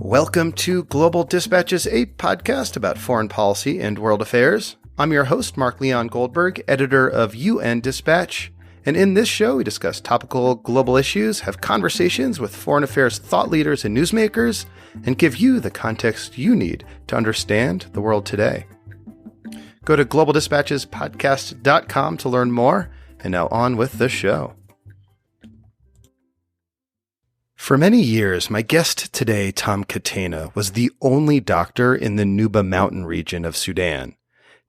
Welcome to Global Dispatches, a podcast about foreign policy and world affairs. I'm your host, Mark Leon Goldberg, editor of UN Dispatch. And in this show, we discuss topical global issues, have conversations with foreign affairs thought leaders and newsmakers, and give you the context you need to understand the world today. Go to globaldispatchespodcast.com to learn more. And now on with the show. For many years, my guest today, Tom Catena, was the only doctor in the Nuba Mountain region of Sudan.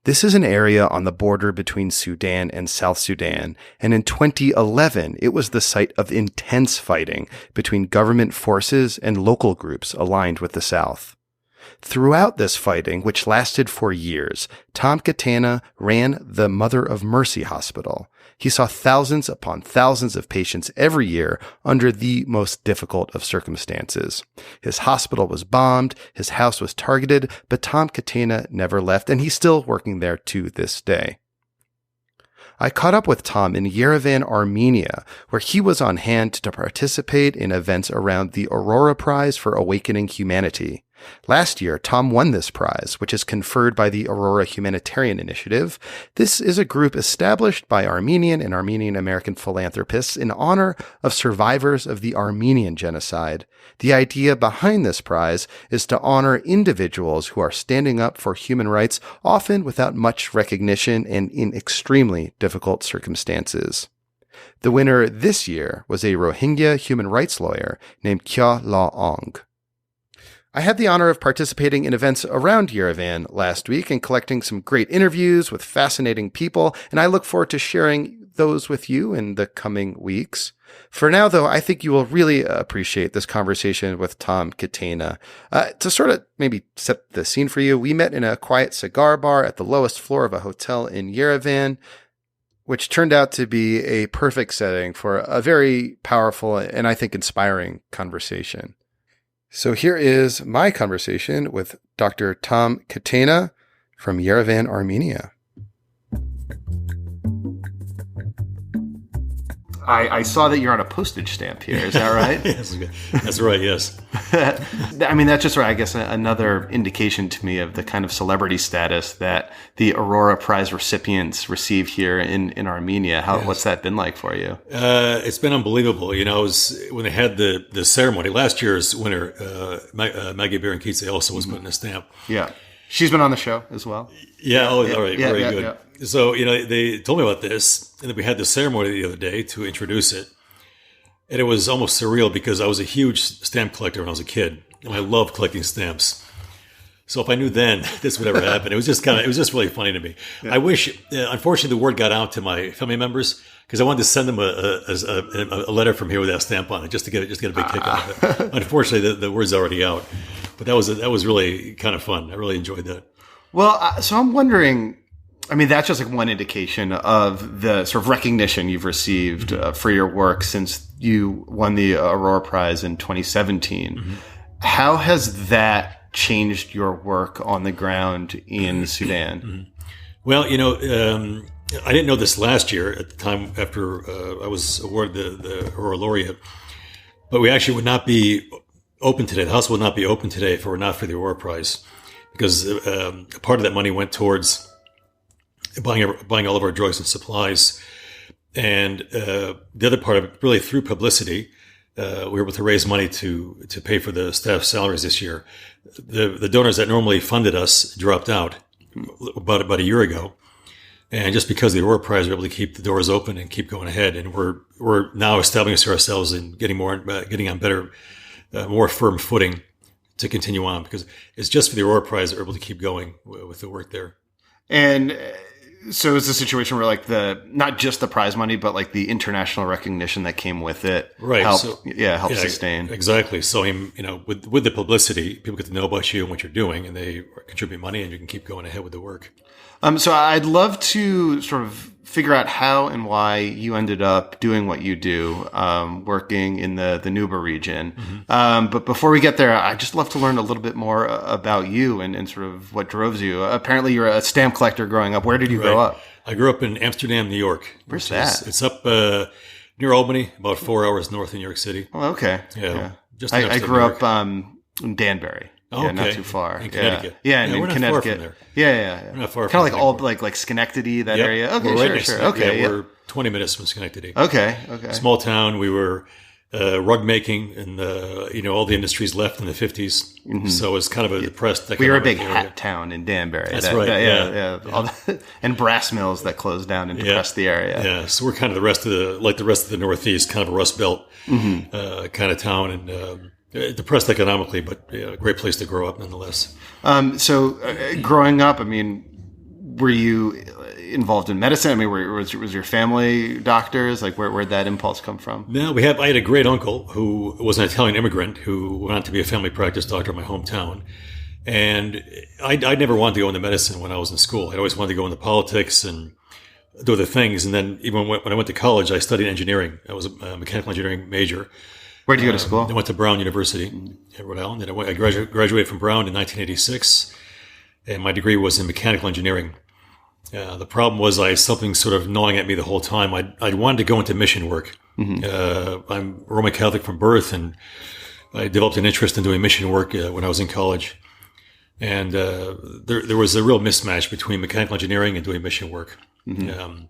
This is an area on the border between Sudan and South Sudan, and in 2011, it was the site of intense fighting between government forces and local groups aligned with the South. Throughout this fighting, which lasted for years, Tom Catena ran the Mother of Mercy Hospital. He saw thousands upon thousands of patients every year under the most difficult of circumstances. His hospital was bombed, his house was targeted, but Tom Catena never left, and he's still working there to this day. I caught up with Tom in Yerevan, Armenia, where he was on hand to participate in events around the Aurora Prize for Awakening Humanity. Last year, Tom won this prize, which is conferred by the Aurora Humanitarian Initiative. This is a group established by Armenian and Armenian-American philanthropists in honor of survivors of the Armenian genocide. The idea behind this prize is to honor individuals who are standing up for human rights, often without much recognition and in extremely difficult circumstances. The winner this year was a Rohingya human rights lawyer named Kyaw Hla Aung. I had the honor of participating in events around Yerevan last week and collecting some great interviews with fascinating people, and I look forward to sharing those with you in the coming weeks. For now, though, I think you will really appreciate this conversation with Tom Catena. To sort of maybe set the scene for you, we met in a quiet cigar bar at the lowest floor of a hotel in Yerevan, which turned out to be a perfect setting for a very powerful and I think inspiring conversation. So here is my conversation with Dr. Tom Catena from Yerevan, Armenia. I saw that you're on a postage stamp here. Is that right? Yes, that's right, yes. I mean, that's just, I guess, another indication to me of the kind of celebrity status that the Aurora Prize recipients receive here in Armenia. Yes. What's that been like for you? It's been unbelievable. You know, it was when they had the ceremony, last year's winner, Maggie Berenkidze also was putting a stamp. Yeah. She's been on the show as well. Yeah. Oh, all right. Yeah, very yeah, good. yeah. So, you know, they told me about this, and then we had the ceremony the other day to introduce it. And it was almost surreal because I was a huge stamp collector when I was a kid, and I loved collecting stamps. So if I knew then this would ever happen, it was just really funny to me. Yeah. I wish, unfortunately, the word got out to my family members because I wanted to send them a letter from here with that stamp on it, just to get a big kick out of it. Unfortunately, the word's already out, but that was really kind of fun. I really enjoyed that. Well, so I'm wondering, I mean, that's just like one indication of the sort of recognition you've received for your work since you won the Aurora Prize in 2017. Mm-hmm. How has that changed your work on the ground in Sudan? Mm-hmm. Well, you know, I didn't know this last year at the time after I was awarded the Aurora Laureate, but we actually would not be open today. The house would not be open today if it were not for the Aurora Prize, because a part of that money went towards buying all of our drugs and supplies. And the other part of it, really through publicity, we were able to raise money to pay for the staff salaries this year. The donors that normally funded us dropped out about a year ago. And just because of the Aurora Prize, we're able to keep the doors open and keep going ahead. And we're now establishing ourselves and getting on better, more firm footing to continue on, because it's just for the Aurora Prize that we're able to keep going with the work there. And so it's a situation where like not just the prize money, but like the international recognition that came with it, right? helped sustain. Exactly. So, you know, with the publicity, people get to know about you and what you're doing, and they contribute money, and you can keep going ahead with the work. So I'd love to sort of figure out how and why you ended up doing what you do, working in the Nuba region. Mm-hmm. But before we get there, I'd just love to learn a little bit more about you and sort of what drove you. Apparently you're a stamp collector growing up. Where did you grow up? I grew up in Amsterdam, New York. Where's that? It's up near Albany, about 4 hours north of New York City. Oh, okay. Yeah. Just I grew up In Danbury. Oh, yeah, not too far. In Connecticut. Yeah, and we're in not Connecticut. far from there. Yeah. We're not far kind from of like like Schenectady, that area. Okay, we're right sure. next Okay, we're 20 minutes from Schenectady. Okay. Small town. We were rug making, and all the industries left in the 50s. Mm-hmm. So it's kind of a depressed. We were a big hat town in Danbury. That's right. Yeah. And brass mills that closed down and depressed the area. Yeah. So we're kind of the rest of the Northeast, kind of a Rust Belt kind of town, and depressed economically, but a great place to grow up nonetheless. So growing up, I mean, were you involved in medicine? I mean, was your family doctors? Like, where'd that impulse come from? No, I had a great uncle who was an Italian immigrant who went on to be a family practice doctor in my hometown. And I never wanted to go into medicine when I was in school. I always wanted to go into politics and do other things. And then even when I went to college, I studied engineering. I was a mechanical engineering major. Where did you go to school? I went to Brown University in Rhode Island. And I graduated from Brown in 1986. And my degree was in mechanical engineering. The problem was I had something sort of gnawing at me the whole time. I wanted to go into mission work. Mm-hmm. I'm Roman Catholic from birth, and I developed an interest in doing mission work when I was in college. And there was a real mismatch between mechanical engineering and doing mission work. Mm-hmm.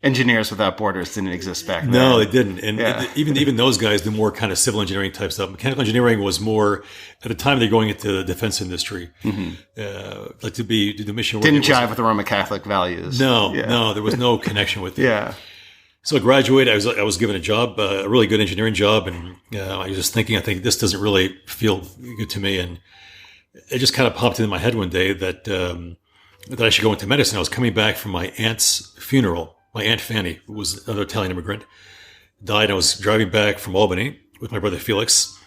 Engineers Without Borders didn't exist back then. No, they didn't. And even those guys do more kind of civil engineering type stuff. Mechanical engineering was more, at the time they're going into the defense industry, like to do mission work. Didn't jive with the Roman Catholic values. No, there was no connection with it. Yeah. So I graduated. I was given a job, a really good engineering job, and I was just thinking, I think this doesn't really feel good to me, and it just kind of popped into my head one day that I should go into medicine. I was coming back from my aunt's funeral. My Aunt Fanny, who was another Italian immigrant, died. I was driving back from Albany with my brother Felix.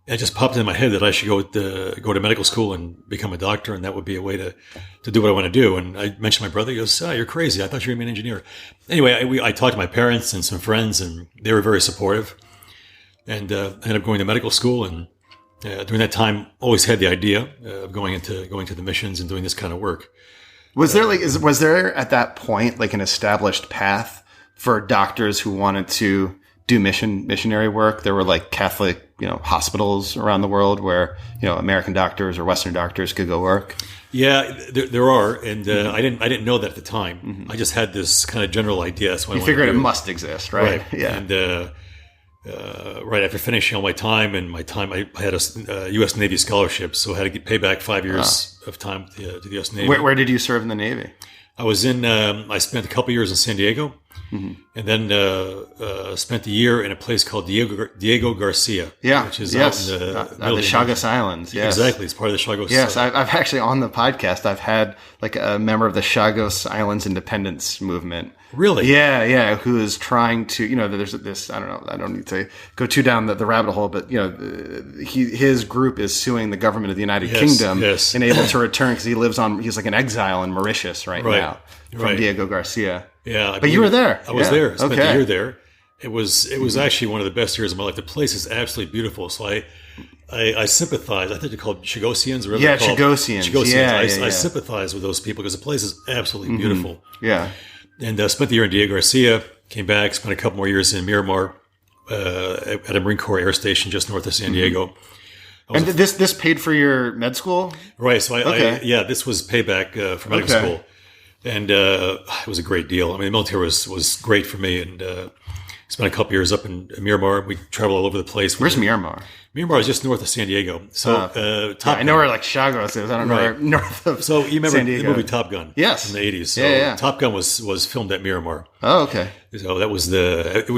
And it just popped into my head that I should go to medical school and become a doctor, and that would be a way to do what I want to do. And I mentioned my brother. He goes, "You're crazy. I thought you were going to be an engineer." Anyway, I talked to my parents and some friends, and they were very supportive. And I ended up going to medical school. And during that time, always had the idea of going to the missions and doing this kind of work. Was there at that point like an established path for doctors who wanted to do missionary work? There were like Catholic, hospitals around the world where, American doctors or Western doctors could go work. Yeah, there are, and I didn't know that at the time. Mm-hmm. I just had this kind of general idea. That's what you figured it must exist, right? Yeah. And right after finishing all my time, I had a U.S. Navy scholarship, so I had to pay back 5 years of time to the U.S. Navy. Where did you serve in the Navy? I was I spent a couple years in San Diego, and then spent a year in a place called Diego Garcia. Yeah, which is out in the Chagos Islands. Yes, exactly. It's part of the Chagos. Yes, I've actually on the podcast. I've had like a member of the Chagos Islands independence movement. Really? Yeah. Who is trying to, there's this, I don't know, I don't need to go too down the rabbit hole, but, his group is suing the government of the United Kingdom and able to return because he's like an exile in Mauritius right now from Diego Garcia. Yeah. But you were there. I was there. I spent a year there. It was actually one of the best years of my life. The place is absolutely beautiful. So I sympathize. I think they're called Chagosians. Chagosians. I sympathize with those people because the place is absolutely beautiful. Yeah. And spent the year in Diego Garcia, came back, spent a couple more years in Miramar at a Marine Corps air station just north of San Diego. And this paid for your med school? Right. So this was payback for medical school. And it was a great deal. I mean, the military was great for me, and spent a couple years up in Miramar. We traveled all over the place. Where's Miramar? Miramar is just north of San Diego. So, I know where like Chagos is. I don't know where north of So you remember San Diego. the movie Top Gun? Yes. In the 80s. So Top Gun was filmed at Miramar. Oh, okay. So that was we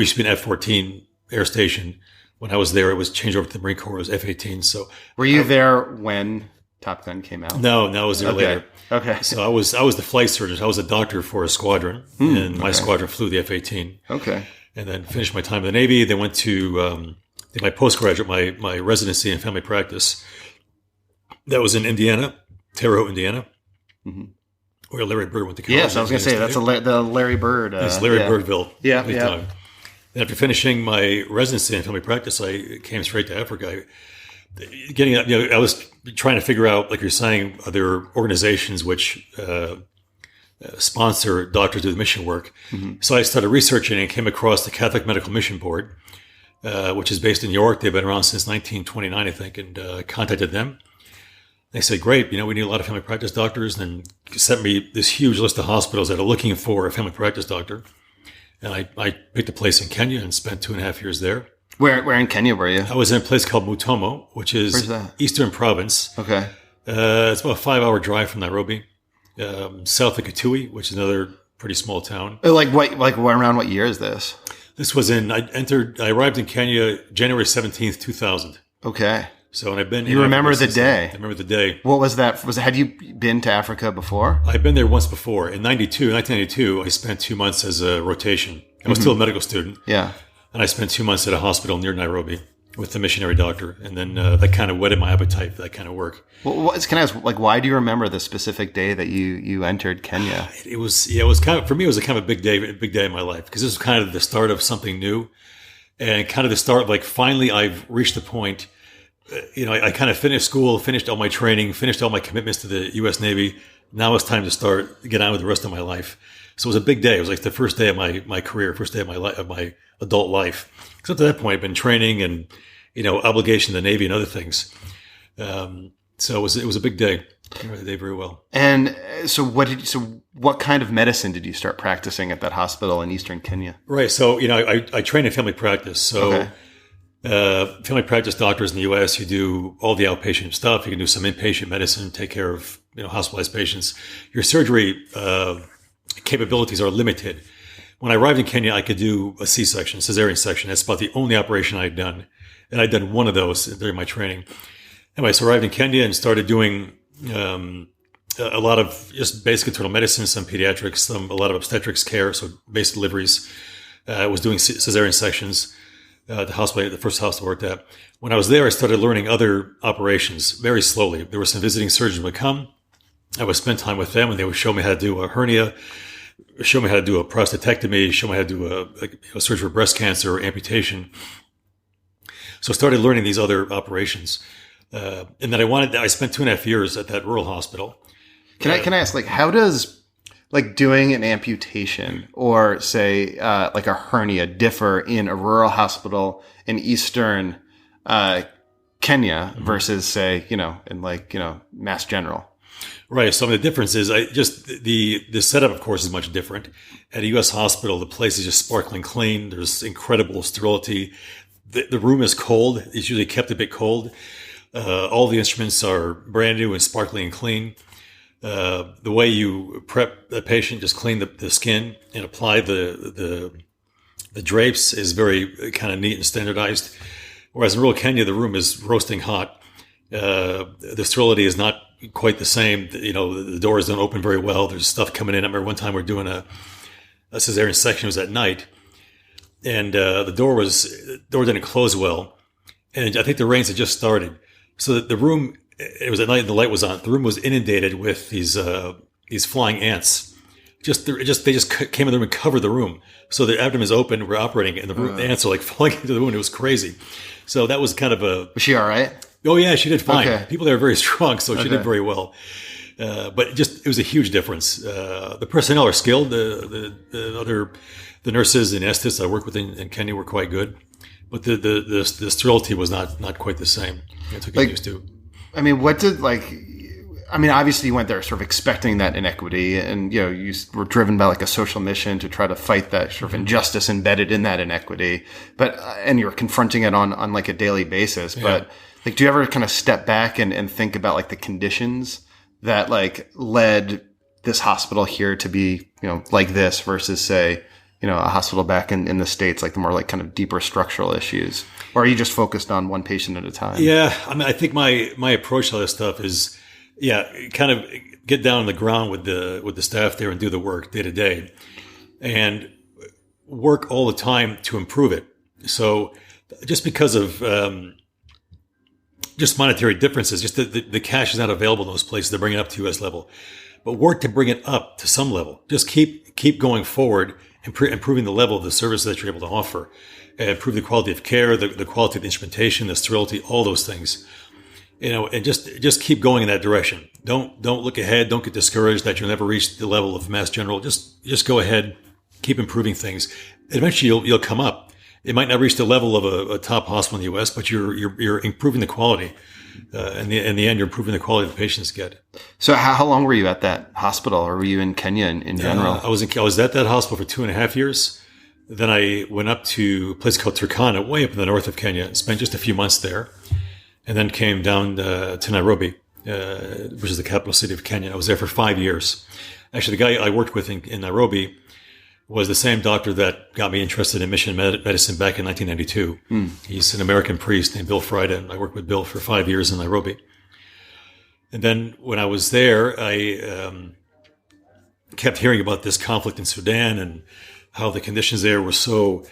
used to be an F-14 air station. When I was there, it was changed over to the Marine Corps. It was F-18. So were you there when Top Gun came out? No, I was there later. Okay. So I was the flight surgeon. I was a doctor for a squadron, and my squadron flew the F-18. Okay. And then finished my time in the Navy. Then went to did my postgraduate, my residency in family practice. That was in Indiana, Terre Haute, Indiana, where Larry Bird went to college. Yes, I was going to say that's the Larry Bird. It's Larry Birdville. Yeah. Then after finishing my residency in family practice, I came straight to Africa. I was trying to figure out, like you're saying, are there organizations which sponsor doctors to do mission work? So I started researching and came across the Catholic Medical Mission Board, which is based in New York. They've been around since 1929, I think, and contacted them. They said, great, we need a lot of family practice doctors, and then sent me this huge list of hospitals that are looking for a family practice doctor. And I picked a place in Kenya and spent 2.5 years there. Where in Kenya were you? I was in a place called Mutomo, which is Where's that? Eastern Province. Okay. It's about a 5-hour drive from Nairobi, south of Kitui, which is another pretty small town. Around what year is this? This was I arrived in Kenya January 17th, 2000. Okay. So, and I've been. You remember the day? I remember the day. What was that? Had you been to Africa before? I've been there once before. In 1992, I spent 2 months as a rotation. I was still a medical student. Yeah. And I spent 2 months at a hospital near Nairobi with a missionary doctor. And then that kind of whetted my appetite for that kind of work. Well, can I ask, why do you remember the specific day that you entered Kenya? It was kind of, for me, it was a kind of a big day in my life, because this was kind of the start of something new, and kind of the start, finally I've reached the point. I kind of finished school, finished all my training, finished all my commitments to the U.S. Navy. Now it's time to get on with the rest of my life. So it was a big day. It was like the first day of my career, first day of my adult life. Because up to that point, I've been training and, obligation to the Navy and other things. So it was a big day. I remember the day very well. And so what kind of medicine did you start practicing at that hospital in Eastern Kenya? Right. So, I train in family practice. So, okay. Family practice doctors in the U.S., you do all the outpatient stuff. You can do some inpatient medicine, take care of, hospitalized patients. Your surgery capabilities are limited. When I arrived in Kenya, I could do a C-section, cesarean section. That's about the only operation I'd done. And I'd done one of those during my training. Anyway, so I arrived in Kenya and started doing a lot of just basic internal medicine, some pediatrics, a lot of obstetrics care, so basic deliveries. I was doing cesarean sections. The first hospital I worked at. When I was there, I started learning other operations very slowly. There were some visiting surgeons who would come. I would spend time with them, and they would show me how to do a hernia, show me how to do a prostatectomy, show me how to do a surgery for breast cancer or amputation. So I started learning these other operations. And then I spent 2.5 years at that rural hospital. Can I ask, how does doing an amputation or say a hernia differ in a rural hospital in Eastern Kenya versus say, in Mass General? Right. So the difference is the setup, of course, is much different. At a U.S. hospital, the place is just sparkling clean. There's incredible sterility. The room is cold. It's usually kept a bit cold. All the instruments are brand new and sparkling and clean. The way you prep the patient, just clean the skin and apply the drapes is very kind of neat and standardized. Whereas in rural Kenya, the room is roasting hot. The sterility is not quite the same. The doors don't open very well. There's stuff coming in. I remember one time we were doing a cesarean section. It was at night, and the door didn't close well, and I think the rains had just started. So the room, it was at night and the light was on. The room was inundated with these flying ants. They just came in the room and covered the room. So the abdomen is open. We're operating, and the ants are falling into the room. It was crazy. So that was kind of Was she all right? Oh yeah, she did fine. Okay. People there are very strong, so she did very well. But it was a huge difference. The personnel are skilled. The nurses and anesthetists I worked with in Kenya were quite good, but the sterility was not quite the same. It took get used to. Obviously you went there sort of expecting that inequity, and you were driven by a social mission to try to fight that sort of injustice embedded in that inequity. But and you were confronting it on a daily basis. But do you ever kind of step back and think about the conditions that led this hospital here to be like this versus say a hospital back in the States, the more kind of deeper structural issues? Or are you just focused on one patient at a time? Yeah, I think my approach to this stuff is, kind of get down on the ground with the staff there and do the work day to day, and work all the time to improve it. So just because of just monetary differences, just the cash is not available in those places to bring it up to U.S. level, but work to bring it up to some level. Just keep going forward, improving the level of the service that you're able to offer, and improve the quality of care, the quality of the instrumentation, the sterility, all those things. And just keep going in that direction. Don't look ahead. Don't get discouraged that you'll never reach the level of Mass General. Just go ahead, keep improving things. Eventually you'll come up. it might not reach the level of a top hospital in the U.S., but you're improving the quality. In the end, you're improving the quality the patients get. So how long were you at that hospital, or were you in Kenya in general? I was at that hospital for 2.5 years. Then I went up to a place called Turkana, way up in the north of Kenya, spent just a few months there, and then came down to Nairobi, which is the capital city of Kenya. I was there for 5 years. Actually, the guy I worked with in Nairobi was the same doctor that got me interested in mission medicine back in 1992. He's an American priest named Bill Friday, and I worked with Bill for 5 years in Nairobi. And then when I was there, I kept hearing about this conflict in Sudan and how the conditions there were so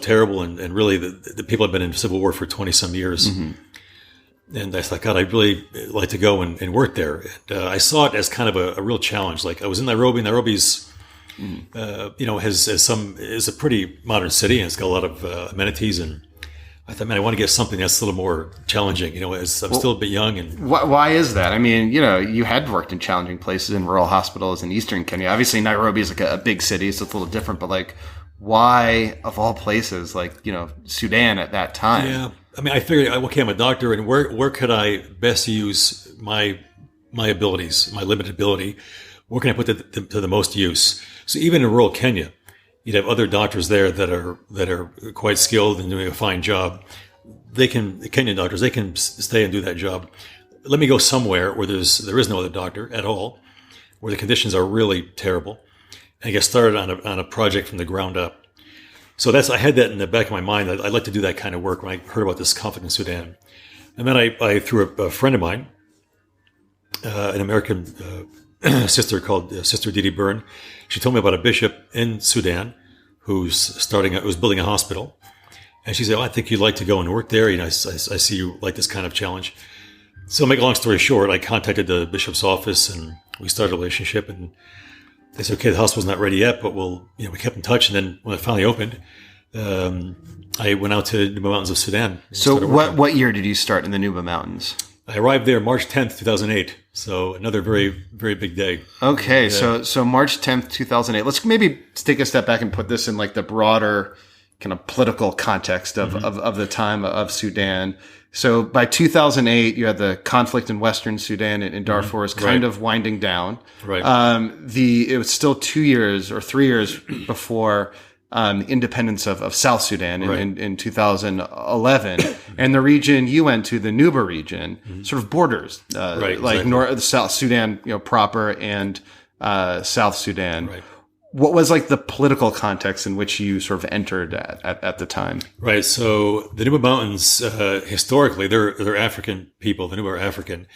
terrible, and really the people had been in civil war for 20-some years. And I thought, God, I'd really like to go and work there. And I saw it as kind of a real challenge. Like, I was in Nairobi. Nairobi's is a pretty modern city, and it's got a lot of amenities. And I thought, man, I want to get something that's a little more challenging. As I'm still a bit young. And why is that? I mean, you had worked in challenging places in rural hospitals in eastern Kenya. Obviously, Nairobi is like a big city, so it's a little different. But like, why of all places, like Sudan at that time? Yeah, I mean, I figured, okay, I'm a doctor, and where could I best use my abilities, my limited ability? Where can I put to the most use? So even in rural Kenya, you'd have other doctors there that are quite skilled and doing a fine job. The Kenyan doctors, they can stay and do that job. Let me go somewhere where there is no other doctor at all, where the conditions are really terrible, and get started on a project from the ground up. So I had that in the back of my mind. I'd like to do that kind of work when I heard about this conflict in Sudan. And then I through a friend of mine, an American sister called Sister Didi Byrne. She told me about a bishop in Sudan who's building a hospital. And she said, I think you'd like to go and work there. I see you like this kind of challenge. So make a long story short, I contacted the bishop's office and we started a relationship, and they said, okay, the hospital's not ready yet, but we kept in touch. And then when it finally opened, I went out to Nuba Mountains of Sudan. So what year did you start in the Nuba Mountains? I arrived there March 10th, 2008. So another very, very big day. Okay. So March 10th, 2008. Let's maybe take a step back and put this in like the broader kind of political context of the time of Sudan. So by 2008, you had the conflict in Western Sudan and Darfur is kind of winding down. Right. It was still 2 years or 3 years before independence of South Sudan in 2011. And the region you went to, the Nuba region, sort of borders, North, South Sudan, proper, and South Sudan. Right. What was like the political context in which you sort of entered at the time? Right. So the Nuba Mountains, historically, they're African people. The Nuba are African.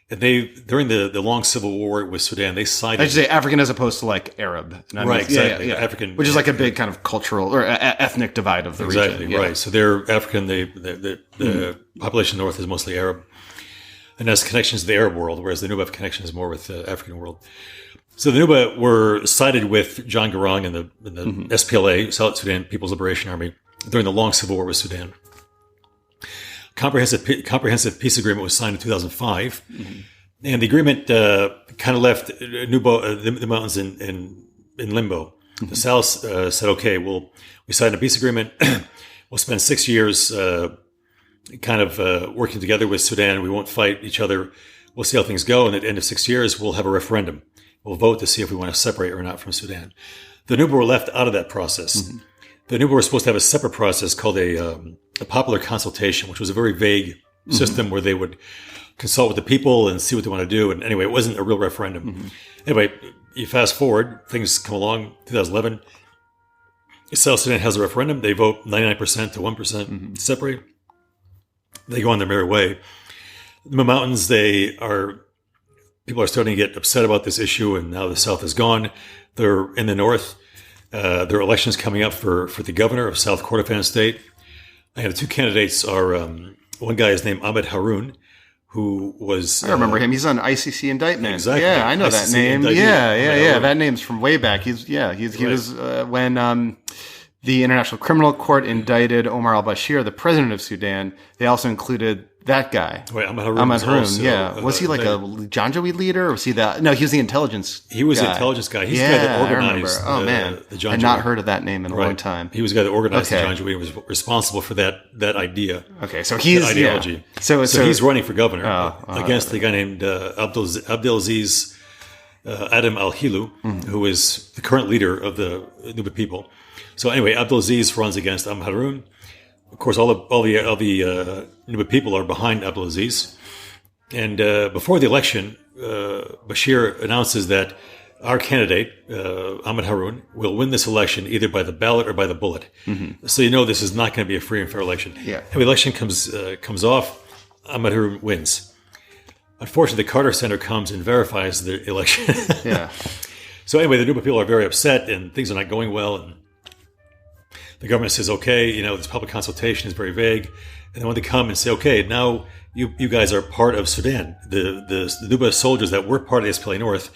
And during the long civil war with Sudan, they sided. I should say African as opposed to like Arab. Right, exactly. Yeah. African. Which is like a big kind of cultural or ethnic divide of the region. Exactly, right. So they're African. The population north is mostly Arab and has connections to the Arab world, whereas the Nuba have connections more with the African world. So the Nuba were sided with John Garang and the SPLA, South Sudan People's Liberation Army, during the long civil war with Sudan. Comprehensive peace agreement was signed in 2005, and the agreement kind of left the mountains in limbo. The South said, "Okay, we signed a peace agreement. We'll spend 6 years working together with Sudan. We won't fight each other. We'll see how things go, and at the end of 6 years, we'll have a referendum. We'll vote to see if we want to separate or not from Sudan." The Nuba were left out of that process. The Nuba were supposed to have a separate process called a popular consultation, which was a very vague system where they would consult with the people and see what they want to do. And anyway, it wasn't a real referendum. Anyway, you fast forward, things come along, 2011. South Sudan has a referendum. They vote 99% to 1% separate. They go on their merry way. The mountains, people are starting to get upset about this issue, and now the South is gone. They're in the North. There are elections coming up for the governor of South Kordofan State. And the two candidates are, one guy is named Ahmed Haroun, who was... I remember him. He's on ICC indictment. Exactly. Yeah, I know that name. Yeah. That name's from way back. He was when the International Criminal Court indicted Omar al-Bashir, the president of Sudan. They also included That guy. Wait, Ahmad Haroun. Ahmad Haroun, yeah. Was he like a Janjaweed leader, or was he that? No, he was the intelligence He was guy. the intelligence guy. He's the guy that organized I remember. the Janjaweed. I'd not heard of that name in a long time. He was the guy that organized the Janjaweed and was responsible for that idea. Okay, so he's... ideology. Yeah. So he's running for governor against a guy named Abdelaziz Adam al-Hilu, who is the current leader of the Nuba people. So anyway, Abdelaziz runs against Ahmad Haroun. Of course, all the Nuba people are behind Abdelaziz. And before the election, Bashir announces that our candidate, Ahmad Haroun, will win this election either by the ballot or by the bullet. Mm-hmm. So you know this is not going to be a free and fair election. Yeah. And the election comes off, Ahmad Haroun wins. Unfortunately, the Carter Center comes and verifies the election. Yeah. So anyway, the Nuba people are very upset and things are not going well. And the government says, okay, this public consultation is very vague. And they want to come and say, okay, now you guys are part of Sudan. The Nuba soldiers that were part of the SPLA North,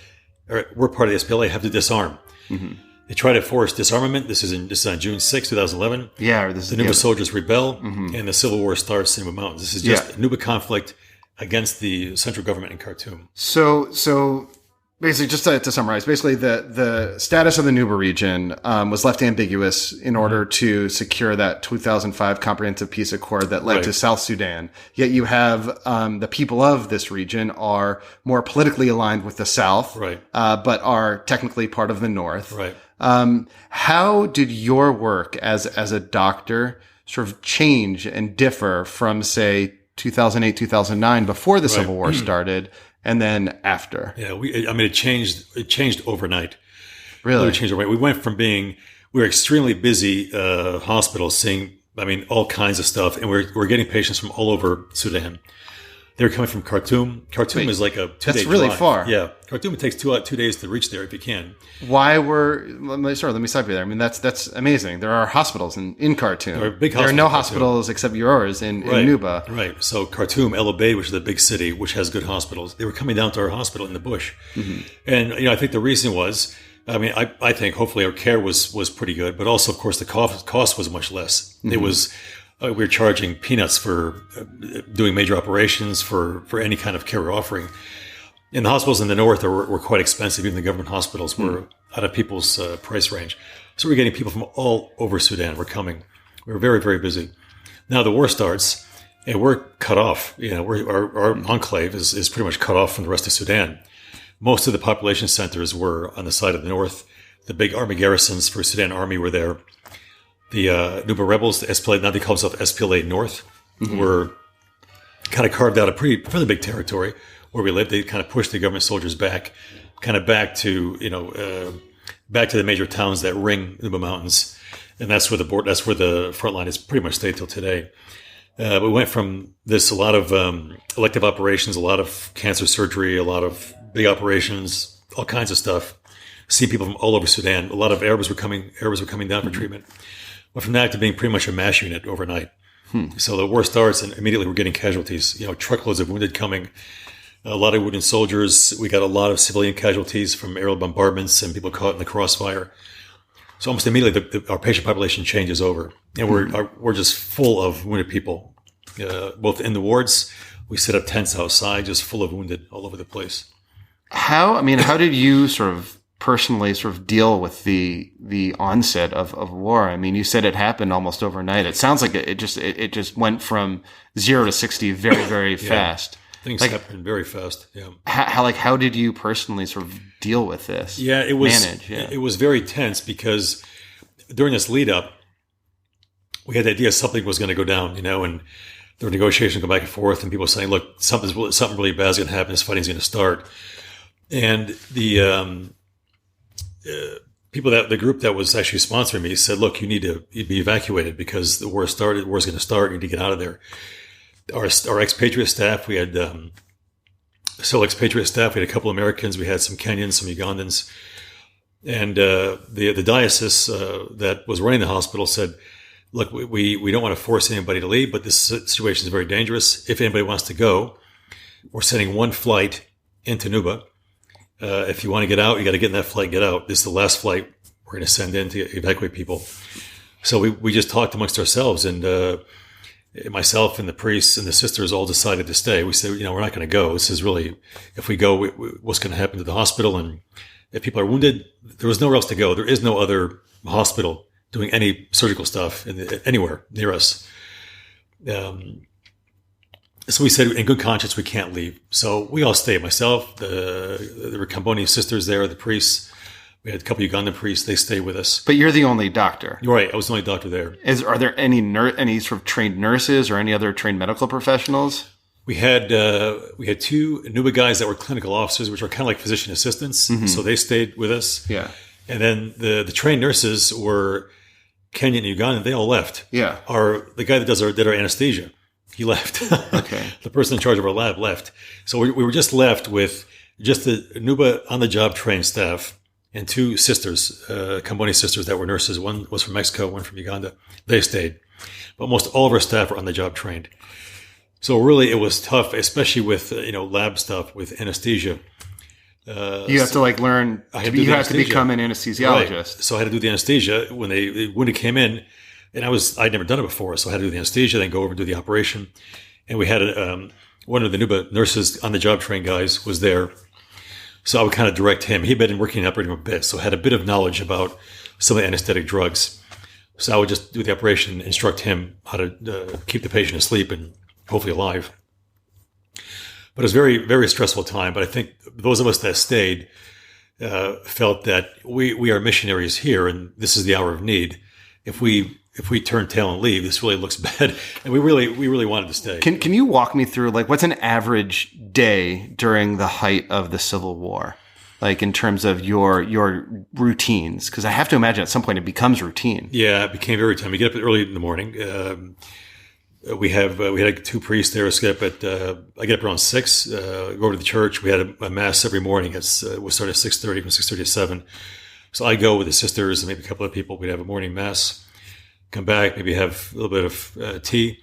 or were part of the SPLA, have to disarm. Mm-hmm. They try to force disarmament. This is on June 6, 2011. Yeah. The Nuba soldiers rebel, and the civil war starts in Nuba Mountains. This is just a Nuba conflict against the central government in Khartoum. So basically, just to summarize, basically the status of the Nuba region was left ambiguous in order to secure that 2005 Comprehensive Peace Accord that led to South Sudan. Yet you have the people of this region are more politically aligned with the South, but are technically part of the North. Right. How did your work as a doctor sort of change and differ from, say, 2008, 2009, before the Civil War started, and then after? Yeah, it changed overnight. Really? It changed overnight. We were extremely busy hospitals seeing, all kinds of stuff, and we're getting patients from all over Sudan. They were coming from Khartoum. Khartoum is like a 2-day drive. That's really far. Yeah. Khartoum, it takes 2 days to reach there if you can. Let me stop you there. That's amazing. There are hospitals in Khartoum. There are big hospitals. There are no hospitals except yours in Nuba. Right. So Khartoum, El Obeid, which is the big city, which has good hospitals, they were coming down to our hospital in the bush. Mm-hmm. And, I think the reason was, I think hopefully our care was pretty good, but also, of course, the cost was much less. Mm-hmm. It was... we were charging peanuts for doing major operations, for any kind of care we're offering. And the hospitals in the north were quite expensive. Even the government hospitals were out of people's price range. So we're getting people from all over Sudan. We're coming. We were very, very busy. Now the war starts, and we're cut off. Our enclave is pretty much cut off from the rest of Sudan. Most of the population centers were on the side of the north. The big army garrisons for Sudan Army were there. The Nuba rebels, the SPLA, now they call themselves SPLA North, were kind of carved out a fairly big territory where we lived. They kind of pushed the government soldiers back to the major towns that ring Nuba Mountains, and that's where the front line has pretty much stayed till today. But we went from a lot of elective operations, a lot of cancer surgery, a lot of big operations, all kinds of stuff. See people from all over Sudan. A lot of Arabs were coming down for treatment. Went from that to being pretty much a MASH unit overnight. So the war starts, and immediately we're getting casualties. Truckloads of wounded coming, a lot of wounded soldiers. We got a lot of civilian casualties from aerial bombardments and people caught in the crossfire. So almost immediately, our patient population changes over, and we're just full of wounded people, both in the wards. We set up tents outside, just full of wounded all over the place. How did you personally deal with the onset of war? You said it happened almost overnight. It sounds like it just went from 0 to 60 very, very fast. Things happen very fast. Yeah. How did you personally deal with this? Yeah, it was very tense because during this lead up, we had the idea something was going to go down, and there were negotiations go back and forth, and people saying, "Look, something really bad is going to happen. This fighting's going to start." And the the group that was actually sponsoring me said, "Look, you need to be evacuated because the war started. The war's going to start. You need to get out of there." Our expatriate staff, we had expatriate staff. We had a couple of Americans. We had some Kenyans, some Ugandans, and the diocese that was running the hospital said, "Look, we don't want to force anybody to leave, but this situation is very dangerous. If anybody wants to go, we're sending one flight into Nuba. If you want to get out, you got to get in that flight and get out. This is the last flight we're going to send in to evacuate people." So we just talked amongst ourselves, and myself and the priests and the sisters all decided to stay. We said, we're not going to go. This is really, if we go, what's going to happen to the hospital? And if people are wounded, there was nowhere else to go. There is no other hospital doing any surgical stuff anywhere near us. So we said, in good conscience, we can't leave. So we all stayed. Myself, there were Cambodian sisters there, the priests. We had a couple of Ugandan priests. They stayed with us. But you're the only doctor. You're right. I was the only doctor there. Are there any sort of trained nurses or any other trained medical professionals? We had 2 Nuba guys that were clinical officers, which are kind of like physician assistants. Mm-hmm. So they stayed with us. Yeah. And then the trained nurses were Kenyan and Ugandan. They all left. Yeah. The guy that did our anesthesia, he left. Okay. The person in charge of our lab left. So we were just left with just the Nuba on-the-job trained staff and 2 sisters, Cambodian sisters that were nurses. One was from Mexico, one from Uganda. They stayed. But most all of our staff were on-the-job trained. So really it was tough, especially with, lab stuff, with anesthesia. You have to learn, you have to become an anesthesiologist. Right. So I had to do the anesthesia when the wounded came in, and I'd never done it before. So I had to do the anesthesia, then go over and do the operation. And we had one of the Nuba nurses on the job trained guys was there. So I would kind of direct him. He'd been working in the operating room a bit, so had a bit of knowledge about some of the anesthetic drugs. So I would just do the operation, instruct him how to keep the patient asleep and hopefully alive. But it was a very, very stressful time. But I think those of us that stayed felt that we are missionaries here, and this is the hour of need. If we turn tail and leave, this really looks bad. And we really wanted to stay. Can you walk me through what's an average day during the height of the Civil War? In terms of your routines? Because I have to imagine at some point it becomes routine. Yeah, it became very routine. We get up early in the morning. We had 2 priests there. I get up around 6, go over to the church. We had a mass every morning. We start at 6:30, from 6:30 to 7. So I go with the sisters and maybe a couple of people. We'd have a morning mass, come back, maybe have a little bit of tea,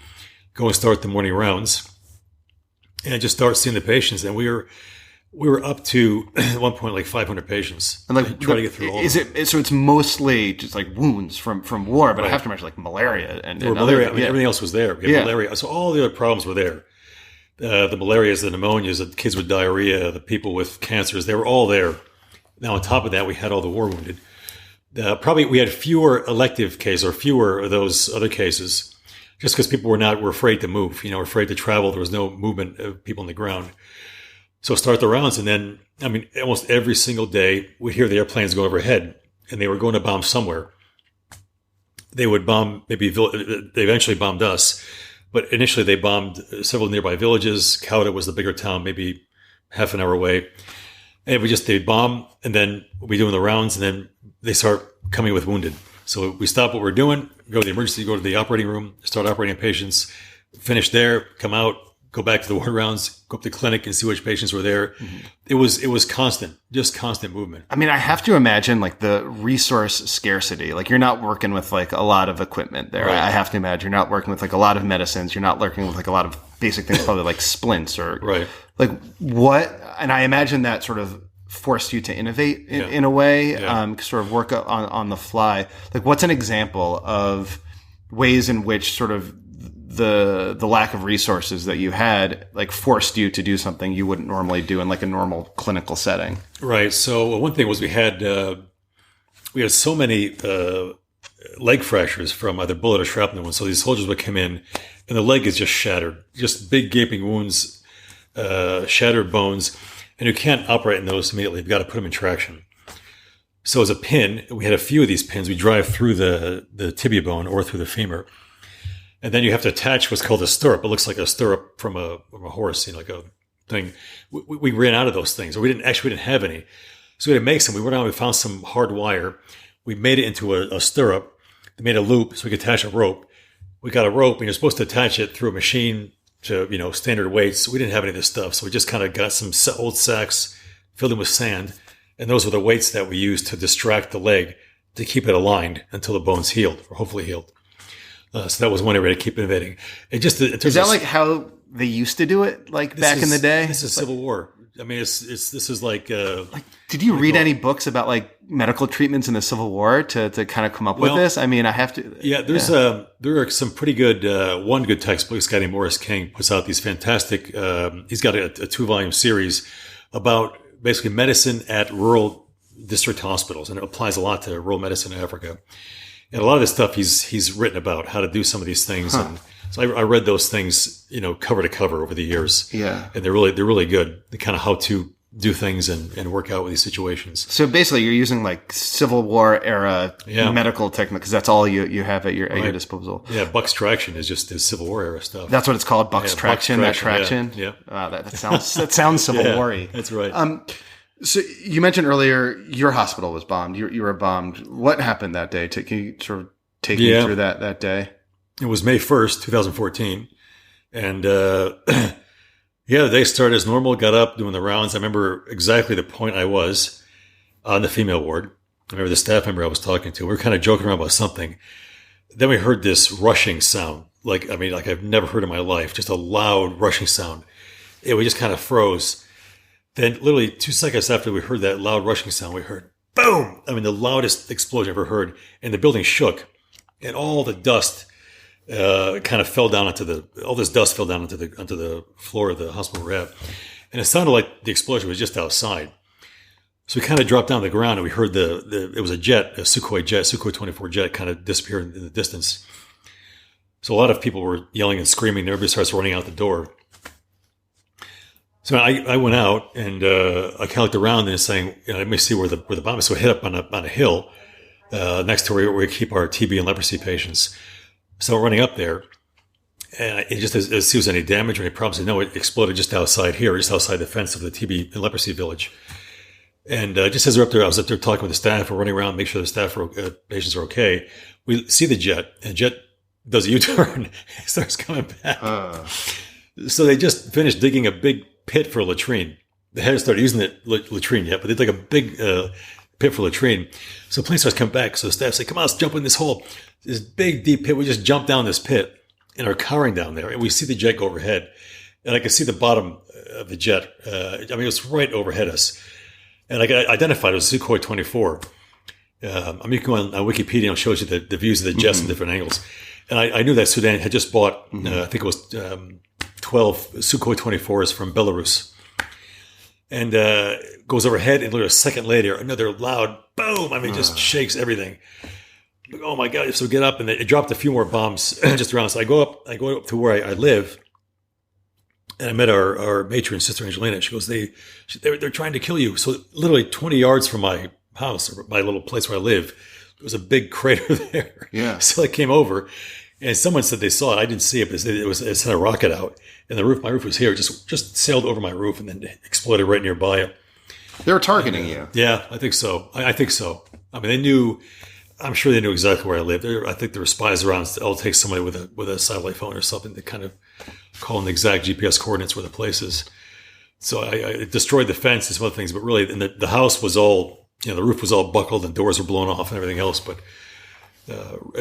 go and start the morning rounds, and just start seeing the patients. And we were up to at one point 500 patients, and try to get through all. So it's mostly just wounds from war, but right. I have to imagine malaria and malaria. Everything else was there. We had malaria, so all the other problems were there. The malarias, the pneumonias, the kids with diarrhea, the people with cancers, they were all there. Now on top of that, we had all the war wounded. Probably we had fewer elective cases or fewer of those other cases, just because people were afraid to move. Were afraid to travel. There was no movement of people on the ground. So start the rounds, and then, almost every single day, we'd hear the airplanes go overhead, and they were going to bomb somewhere. They would bomb, they eventually bombed us, but initially they bombed several nearby villages. Kyaw Hla was the bigger town, maybe half an hour away. And they'd bomb, and then we'd be doing the rounds, and then they start coming with wounded. So we stop what we're doing, go to the emergency, go to the operating room, start operating on patients, finish there, come out, go back to the ward rounds, go up to the clinic and see which patients were there. Mm-hmm. It was constant, just constant movement. I have to imagine the resource scarcity. You're not working with a lot of equipment there. Right. I have to imagine you're not working with a lot of medicines. You're not working with a lot of basic things, probably splints or right. What? And I imagine that sort of forced you to innovate in a way, sort of work on the fly. What's an example of ways in which sort of the lack of resources that you had forced you to do something you wouldn't normally do in a normal clinical setting? Right. So one thing was we had so many leg fractures from either bullet or shrapnel wounds. So these soldiers would come in, and the leg is just shattered, just big gaping wounds, shattered bones, and you can't operate in those immediately. You've got to put them in traction. So as a pin, we had a few of these pins. We drive through the tibia bone or through the femur. And then you have to attach what's called a stirrup. It looks like a stirrup from a horse, like a thing. We ran out of those things, or we didn't have any. So we had to make some. We went out and we found some hard wire. We made it into a stirrup. They made a loop so we could attach a rope. We got a rope, and you're supposed to attach it through a machine to, standard weights. We didn't have any of this stuff. So we just kind of got some old sacks, filled them with sand. And those were the weights that we used to distract the leg to keep it aligned until the bone's healed, or hopefully healed. So that was one area to keep innovating. Is that how they used to do it, back in the day? This is Civil War. I mean, this is like. Did you read any books about like medical treatments in the Civil War to kind of come up with this? I mean, I have to. Yeah, there are some pretty good. One good textbook. This guy named Morris King puts out these fantastic. He's got a 2-volume series about basically medicine at rural district hospitals, and it applies a lot to rural medicine in Africa. And a lot of this stuff he's written about how to do some of these things. And so I read those things, cover to cover over the years. Yeah. And they're really good. The kind of how to do things and work out with these situations. So basically you're using like Civil War era medical technique, because that's all you have at your disposal. Yeah. Buck's traction is just the Civil War era stuff. That's what it's called. Buck's traction. That traction. Yeah. Wow, that sounds Civil War-y. That's right. So you mentioned earlier your hospital was bombed. You were bombed. What happened that day? Can you sort of take me through that day? It was May 1st, 2014. And the day started as normal, got up, doing the rounds. I remember exactly the point I was on the female ward. I remember the staff member I was talking to. We were kind of joking around about something. Then we heard this rushing sound. Like I've never heard in my life, just a loud rushing sound. We just kind of froze. Then literally 2 seconds after we heard that loud rushing sound, we heard boom. I mean, the loudest explosion I've ever heard. And the building shook. And all the dust kind of fell down onto the floor of the hospital we're at. And it sounded like the explosion was just outside. So we kind of dropped down to the ground and we heard it was a Sukhoi 24 jet kind of disappeared in the distance. So a lot of people were yelling and screaming. Everybody starts running out the door. So I went out and I kind of looked around and saying, let me see where the bomb is. So I hit up on a hill next to where we keep our TB and leprosy patients. So we're running up there, and it just as see if there's any damage or any problems. No, it exploded just outside here, just outside the fence of the TB and leprosy village. And just as we're up there, I was up there talking with the staff. We're running around, make sure the patients are okay. We see the jet, and the jet does a U-turn, starts coming back. So they just finished digging a big pit for a latrine. They hadn't started using the latrine yet, but they did like a big pit for latrine. So the plane starts coming back. So the staff say, come on, let's jump in this hole. This big, deep pit. We just jump down this pit and are cowering down there. And we see the jet go overhead. And I can see the bottom of the jet. It was right overhead us. And I identified it was Sukhoi 24. You can go on Wikipedia and it shows you the views of the jets from different angles. And I knew that Sudan had just bought, I think it was 12 Sukhoi 24s from Belarus. And goes overhead, and literally a second later, another loud boom. Just shakes everything. Oh my God. So we get up, and it dropped a few more bombs just around. So I go up to where I live, and I met our matron, Sister Angelina. She goes, they're trying to kill you. So literally 20 yards from my house, or my little place where I live, there was a big crater there. Yeah. So I came over, and someone said they saw it. I didn't see it, but it sent a rocket out, and my roof was here. Just sailed over my roof and then exploded right nearby. They were targeting you. Yeah, I think so. I think so. I'm sure they knew exactly where I lived. I think there were spies around. I'll take somebody with a satellite phone or something to kind of call in the exact GPS coordinates where the place is. So I destroyed the fence and some other things, but really, and the house was all, the roof was all buckled and doors were blown off and everything else, but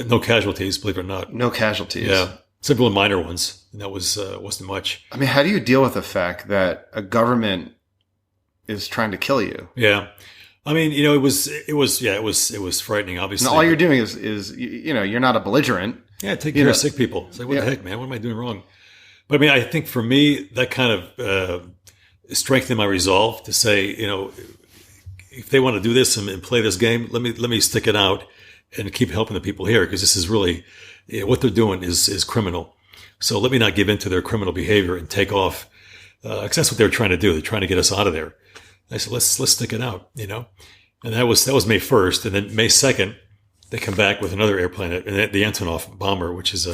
no casualties, believe it or not. No casualties. Yeah. Several minor ones, and that wasn't much. How do you deal with the fact that a government is trying to kill you? Yeah. It was frightening, obviously. And all you're doing is you're not a belligerent. Yeah, take care of sick people. It's like, what the heck, man? What am I doing wrong? But I think for me, that kind of strengthened my resolve to say, if they want to do this and play this game, let me stick it out and keep helping the people here, because this is really what they're doing is criminal. So let me not give in to their criminal behavior and take off, because that's what they're trying to do. They're trying to get us out of there. I said, let's stick it out, and that was May 1st, and then May 2nd, they come back with another airplane, the Antonov bomber, which is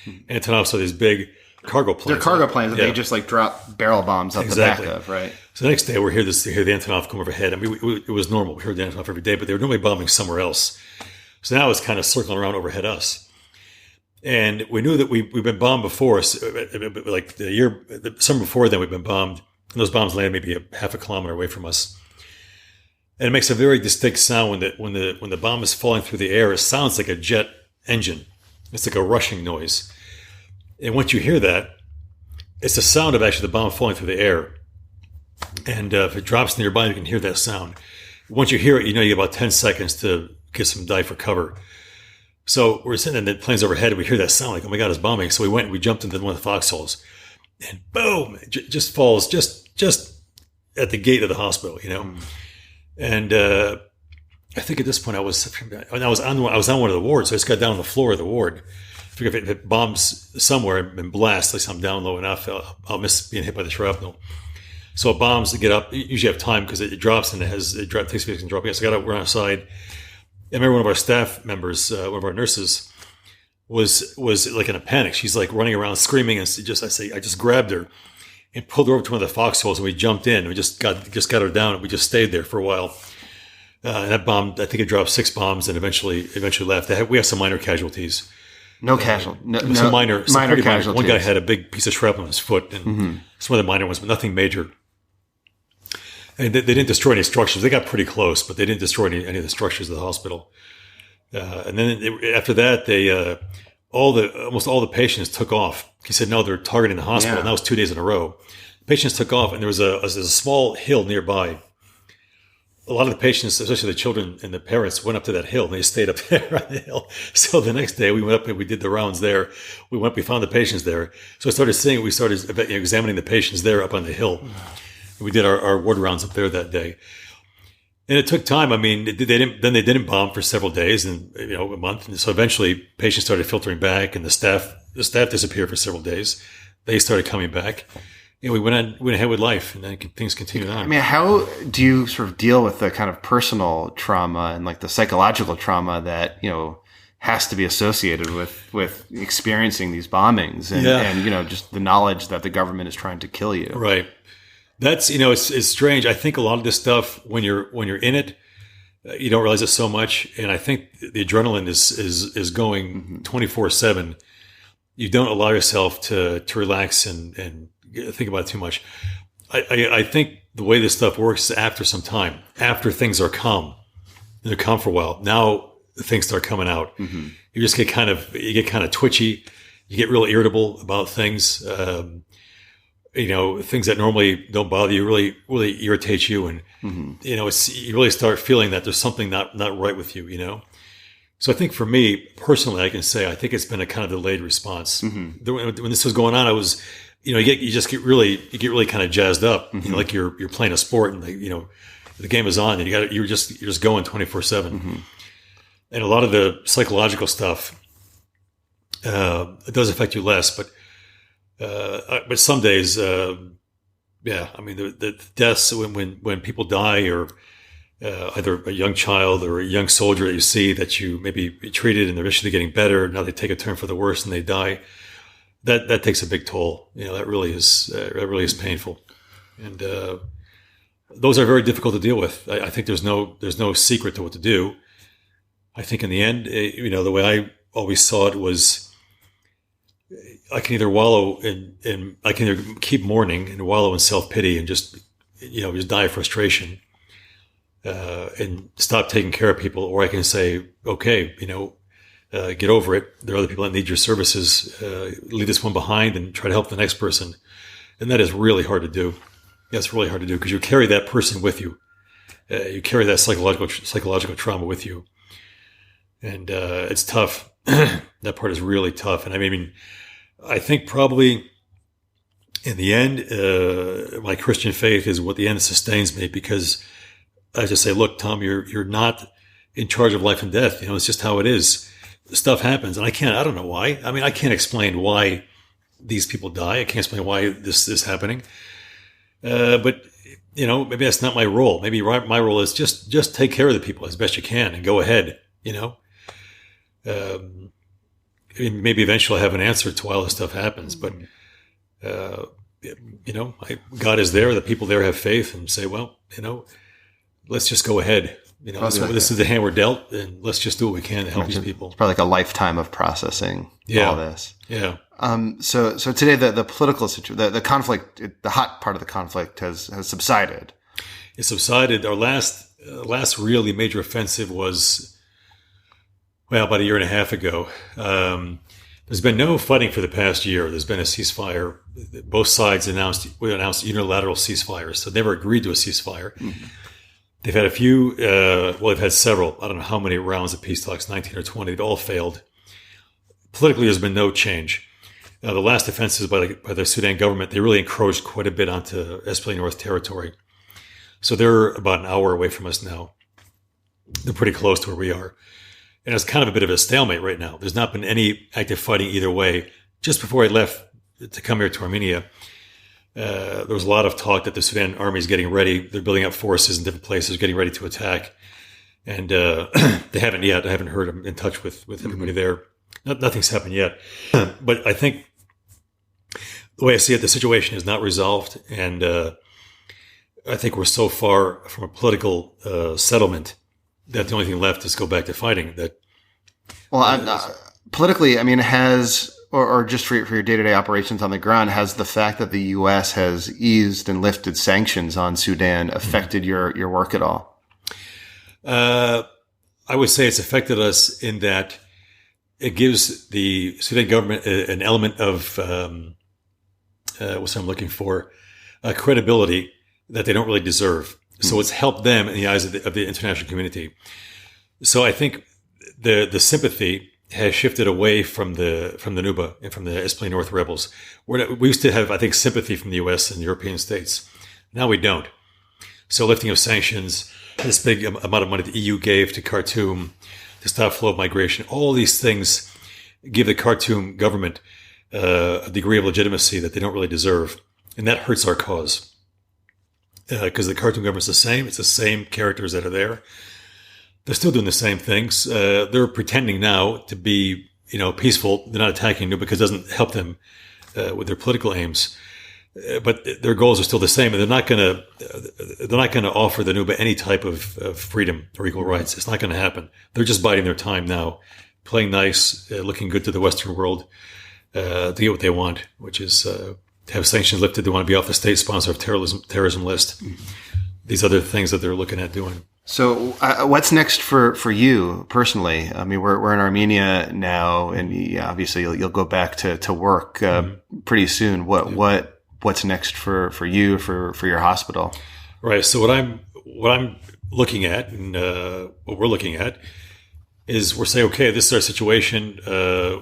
Antonovs are these big cargo planes. They're cargo planes that they just drop barrel bombs up the back of, right? So the next day, we hear the Antonov come overhead. It was normal. We heard the Antonov every day, but they were normally bombing somewhere else. So now it's kind of circling around overhead us. And we knew that we've been bombed before, like the summer before then, we've been bombed. And those bombs land maybe a half a kilometer away from us. And it makes a very distinct sound when the bomb is falling through the air. It sounds like a jet engine. It's like a rushing noise. And once you hear that, it's the sound of actually the bomb falling through the air. And if it drops nearby, you can hear that sound. Once you hear it, you know you have about 10 seconds to get some dive for cover. So we're sitting in the planes overhead, and we hear that sound like, oh my God, it's bombing. So we jumped into one of the foxholes, and boom, it just falls just at the gate of the hospital, you know. And I think at this point I was on one of the wards, so I just got down on the floor of the ward. I figure if it bombs somewhere and blasts, at least I'm down low enough, I'll miss being hit by the shrapnel. So it bombs to get up. You usually have time because it drops and takes a few seconds to drop. So I got up, we're outside. I remember one of our staff members, one of our nurses, was like in a panic. She's like running around screaming, and I just grabbed her and pulled her over to one of the foxholes, and we jumped in. We just got her down, and we just stayed there for a while. And that bombed, I think it dropped 6 bombs and eventually left. We have some minor casualties. Some minor casualties. One guy had a big piece of shrapnel on his foot, and some other minor ones, but nothing major. And they didn't destroy any structures. They got pretty close, but they didn't destroy any of the structures of the hospital. And then after that, almost all the patients took off. He said, no, they're targeting the hospital. Yeah. And that was 2 days in a row. Patients took off, and there was a small hill nearby. A lot of the patients, especially the children and the parents, went up to that hill, and they stayed up there on the hill. So the next day, we went up and we did the rounds there. We found the patients there. So I started seeing, we started examining the patients there up on the hill. We did our ward rounds up there that day. And it took time. I mean, they didn't bomb for several days and, a month. And so eventually patients started filtering back, and the staff disappeared for several days. They started coming back. We went ahead with life, and then things continued on. I mean, how do you sort of deal with the kind of personal trauma and like the psychological trauma that, has to be associated with experiencing these bombings and just the knowledge that the government is trying to kill you? Right. That's, it's strange. I think a lot of this stuff, when you're in it, you don't realize it so much. And I think the adrenaline is going 24/7. You don't allow yourself to relax and think about it too much. I think the way this stuff works is after some time, after things are calm, and they're calm for a while. Now things start coming out. Mm-hmm. You just get kind of twitchy. You get real irritable about things. Things that normally don't bother you really, really irritate you. And, you really start feeling that there's something not right with you, So I think for me personally, I can say, I think it's been a kind of delayed response. Mm-hmm. When this was going on, I was, you get really kind of jazzed up, mm-hmm. Like you're playing a sport and the game is on and you're just going 24/7. Mm-hmm. And a lot of the psychological stuff, it does affect you less, but some days, I mean, the deaths when people die, or either a young child or a young soldier that you see that you maybe treated and they're eventually getting better, now they take a turn for the worse and they die. That takes a big toll. That really is painful, and those are very difficult to deal with. I think there's no secret to what to do. I think in the end, the way I always saw it was, I can either wallow in I can either keep mourning and wallow in self-pity and just die of frustration, and stop taking care of people, or I can say, okay, get over it. There are other people that need your services. Leave this one behind and try to help the next person. And that is really hard to do. That's really hard to do because you carry that person with you. You carry that psychological trauma with you. And it's tough. That part is really tough. And I mean, I think probably in the end, my Christian faith is what the end sustains me, because I just say, look, Tom, you're not in charge of life and death. It's just how it is. Stuff happens, and I don't know why. I mean, I can't explain why these people die. I can't explain why this is happening. But maybe that's not my role. Maybe my role is just take care of the people as best you can and go ahead. Maybe eventually I'll have an answer to why all this stuff happens. But God is there. The people there have faith and say, well, let's just go ahead. This is the hand we're dealt, and let's just do what we can to help these people. It's probably like a lifetime of processing all this. Yeah. So today the political situation, the conflict, the hot part of the conflict has subsided. It subsided. Our last really major offensive was, about a year and a half ago. There's been no fighting for the past year. There's been a ceasefire. Both sides announced unilateral ceasefires, so they never agreed to a ceasefire. Mm-hmm. They've had a few, they've had several. I don't know how many rounds of peace talks, 19 or 20. They've all failed. Politically, there's been no change. The last offensives by the Sudan government, they really encroached quite a bit onto SPLA North territory. So they're about an hour away from us now. They're pretty close to where we are. And it's kind of a bit of a stalemate right now. There's not been any active fighting either way. Just before I left to come here to Armenia, there was a lot of talk that the Sudan army is getting ready. They're building up forces in different places, getting ready to attack. And they haven't yet. I haven't heard them in touch with everybody there. Nothing's happened yet. But I think the way I see it, the situation is not resolved. And I think we're so far from a political settlement that the only thing left is go back to fighting. Politically, I mean, or just for your day-to-day operations on the ground, has the fact that the U.S. has eased and lifted sanctions on Sudan affected your work at all? I would say it's affected us in that it gives the Sudan government an element of what's I'm looking for, credibility that they don't really deserve. So it's helped them in the eyes of the international community. So I think the sympathy has shifted away from the Nuba and from the SPLA North rebels. We used to have, I think, sympathy from the U.S. and European states. Now we don't. So lifting of sanctions, this big amount of money the EU gave to Khartoum to stop flow of migration, all these things give the Khartoum government a degree of legitimacy that they don't really deserve. And that hurts our cause. Because the Khartoum government's the same. It's the same characters that are there. They're still doing the same things. They're pretending now to be, peaceful. They're not attacking Nuba because it doesn't help them with their political aims. But their goals are still the same, and they're not going to offer the Nuba any type of freedom or equal rights. It's not going to happen. They're just biding their time now, playing nice, looking good to the Western world to get what they want, which is have sanctions lifted. They want to be off the state sponsor of terrorism list. These other things that they're looking at doing. So what's next for you personally? I mean, we're in Armenia now, and obviously you'll go back to work pretty soon. What's next for you, for your hospital? Right. So what I'm looking at, and what we're looking at, is we're saying, okay, this is our situation.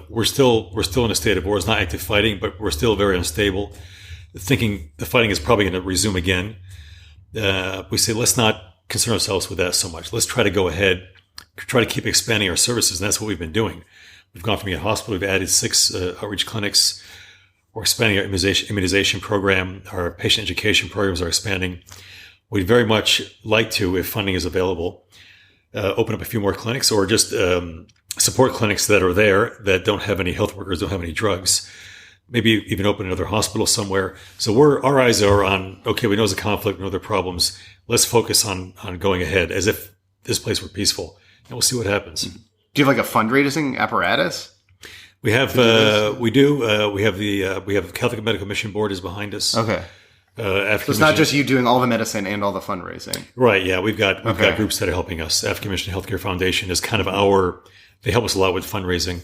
We're still in a state of war. It's not active fighting, but we're still very unstable. Thinking the fighting is probably going to resume again. We say, let's not concern ourselves with that so much. Let's try to go ahead, try to keep expanding our services. And that's what we've been doing. We've gone from a hospital. We've added 6 outreach clinics. We're expanding our immunization program. Our patient education programs are expanding. We'd very much like to, if funding is available, open up a few more clinics, or just support clinics that are there that don't have any health workers, don't have any drugs. Maybe even open another hospital somewhere. So our eyes are on, okay, we know there's a conflict, we know there are problems. Let's focus on going ahead as if this place were peaceful, and we'll see what happens. Do you have like a fundraising apparatus? We have, we do. We have the Catholic Medical Mission Board is behind us. Okay. So it's not just you doing all the medicine and all the fundraising. Right. Yeah. We've got groups that are helping us. African Mission Healthcare Foundation is kind of they help us a lot with fundraising.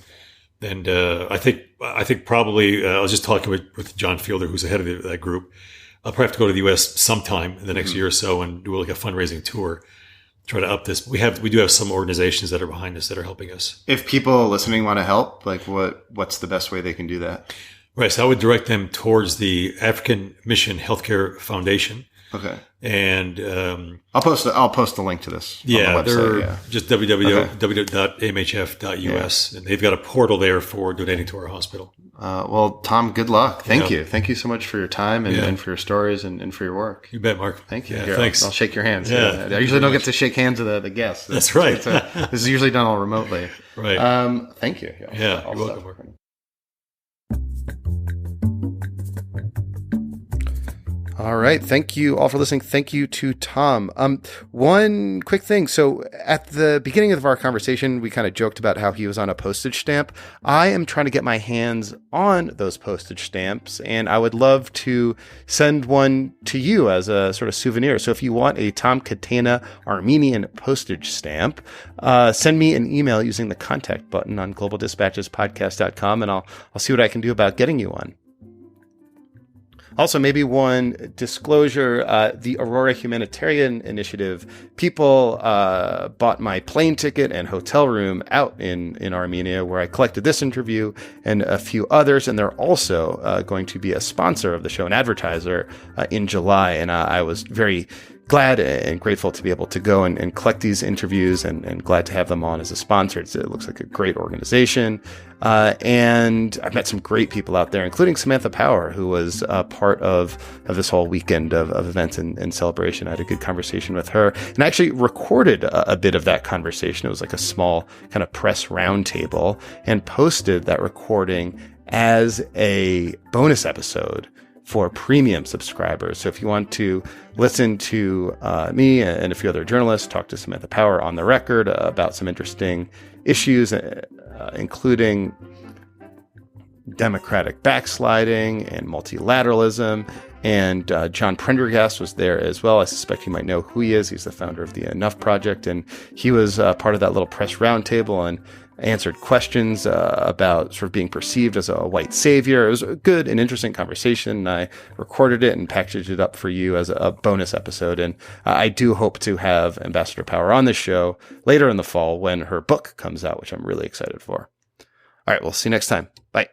And, I think probably, I was just talking with John Fielder, who's the head of that group. I'll probably have to go to the U.S. sometime in the next year or so and do like a fundraising tour, try to up this. We do have some organizations that are behind us that are helping us. If people listening want to help, like what's the best way they can do that? Right. So I would direct them towards the African Mission Healthcare Foundation. Okay. And I'll post the link to this. Yeah, on the website, they're just www.amhf.us, and they've got a portal there for donating to our hospital. Well, Tom, good luck. Thank you. Thank you so much for your time and for your stories and for your work. You bet, Mark. Thank you. Yeah, Here, thanks. I'll shake your hands. Yeah, I usually don't get to shake hands with the guests. That's right. This is usually done all remotely. Right. Thank you. You're welcome, Mark. All right. Thank you all for listening. Thank you to Tom. One quick thing. So at the beginning of our conversation, we kind of joked about how he was on a postage stamp. I am trying to get my hands on those postage stamps, and I would love to send one to you as a sort of souvenir. So if you want a Tom Catena Armenian postage stamp, send me an email using the contact button on globaldispatchespodcast.com, and I'll see what I can do about getting you one. Also, maybe one disclosure, the Aurora Humanitarian Initiative, people bought my plane ticket and hotel room out in Armenia, where I collected this interview and a few others. And they're also going to be a sponsor of the show, an advertiser, in July. And I was very glad and grateful to be able to go and collect these interviews and glad to have them on as a sponsor. It looks like a great organization. And I've met some great people out there, including Samantha Power, who was part of this whole weekend of events and celebration. I had a good conversation with her, and I actually recorded a bit of that conversation. It was like a small kind of press roundtable, and posted that recording as a bonus episode for premium subscribers. So if you want to listen to me and a few other journalists talk to Samantha Power on the record about some interesting issues, including democratic backsliding and multilateralism. And John Prendergast was there as well. I suspect you might know who he is. He's the founder of the Enough Project, and he was part of that little press roundtable and answered questions about sort of being perceived as a white savior. It was a good and interesting conversation. I recorded it and packaged it up for you as a bonus episode. And I do hope to have Ambassador Power on the show later in the fall when her book comes out, which I'm really excited for. All right, we'll see you next time. Bye.